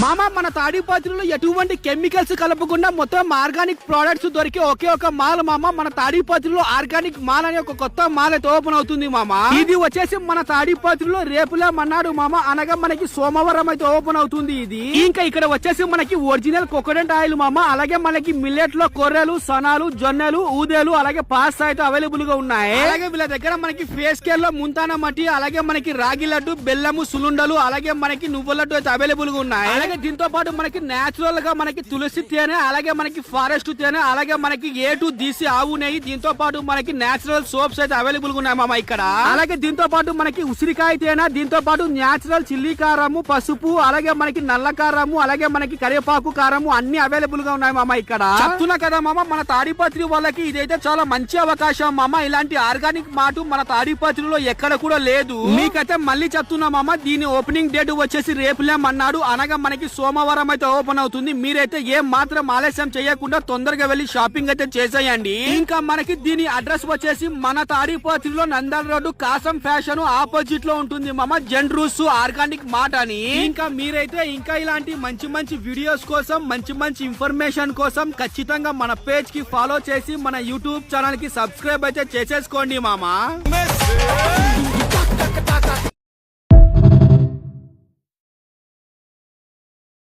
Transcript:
మామ మన తాడిపత్రిలో ఎటువంటి కెమికల్స్ కలపకుండా మొత్తం ఆర్గానిక్ ప్రొడక్ట్స్ దొరికే ఒకే ఒక మాల్ మామ. మన తాడిపత్రిలో ఆర్గానిక్ మాల్ అనే ఒక కొత్త మాల్ అయితే ఓపెన్ అవుతుంది మామ. ఇది వచ్చేసి మన తాడిపత్రిలో రేపులే మన్నాడు మామ, అనగా మనకి సోమవారం అయితే ఓపెన్ అవుతుంది ఇది. ఇంకా ఇక్కడ వచ్చేసి మనకి ఒరిజినల్ కోకోనట్ ఆయిల్ మామ, అలాగే మనకి మిల్లెట్ లో కొర్రెలు, సనాలు, జొన్నెలు, ఊదేలు, అలాగే పాస్తా అయితే అవైలబుల్ గా ఉన్నాయి. అలాగే వీళ్ళ దగ్గర మనకి ఫేస్ కేర్ లో ముంతాన మట్టి, అలాగే మనకి రాగి లడ్డు, బెల్లము, సులుండలు, అలాగే మనకి నువ్వుల లడ్డు అయితే అవైలబుల్ గా ఉన్నాయి. అలాగే దీంతో పాటు మనకి నేచురల్ గా మనకి తులసి తేనె, అలాగే మనకి ఫారెస్ట్ తేనె, అలాగే మనకి ఏటు దీసి ఆవు నెయ్యి, దీంతో పాటు మనకి నేచురల్ సోప్స్ అయితే అవైలబుల్ గా ఉన్నాయి మామ ఇక్కడ. అలాగే దీంతో పాటు మనకి ఉసిరికాయ తేనె, దీంతో పాటు నేచురల్ చిల్లీ కారము, పసుపు, అలాగే మనకి నల్ల కారము, అలాగే మనకి కరివేపాకు కారము అన్ని అవైలబుల్ గా ఉన్నాయి మామ ఇక్కడ. చెప్తున్నా కదా మామ, మన తాడిపత్రి వాళ్ళకి ఇదైతే చాలా మంచి అవకాశం మామ. ఇలాంటి ఆర్గానిక్ మాట మన తాడిపత్రిలో ఎక్కడ కూడా లేదు. మీకైతే మళ్ళీ చెప్తున్నా మామ, దీని ఓపెనింగ్ డేట్ వచ్చేసి రేపులేం అన్నాడు, అనగా మనకి సోమవారం అయితే ఓపెన్ అవుతుంది. మీరైతే ఏం మాత్రం ఆలస్యం చేయకుండా తొందరగా వెళ్లి షాపింగ్ అయితే చేసేయండి. ఇంకా మనకి దీని అడ్రస్ వచ్చేసి మన తాడిపత్రిలో నందల్ రోడ్డు కాసం ఫ్యాషన్ ఆపోజిట్ లో ఉంటుంది మామ, జెండ్రూస్ ఆర్గానిక్ మార్ట్ అని. ఇంకా మీరైతే ఇంకా ఇలాంటి మంచి మంచి వీడియోస్ కోసం, మంచి మంచి ఇన్ఫర్మేషన్ కోసం ఖచ్చితంగా మన పేజ్ కి ఫాలో చేసి మన యూట్యూబ్ ఛానల్ కి సబ్స్క్రైబ్ అయితే చేసేసుకోండి మామ.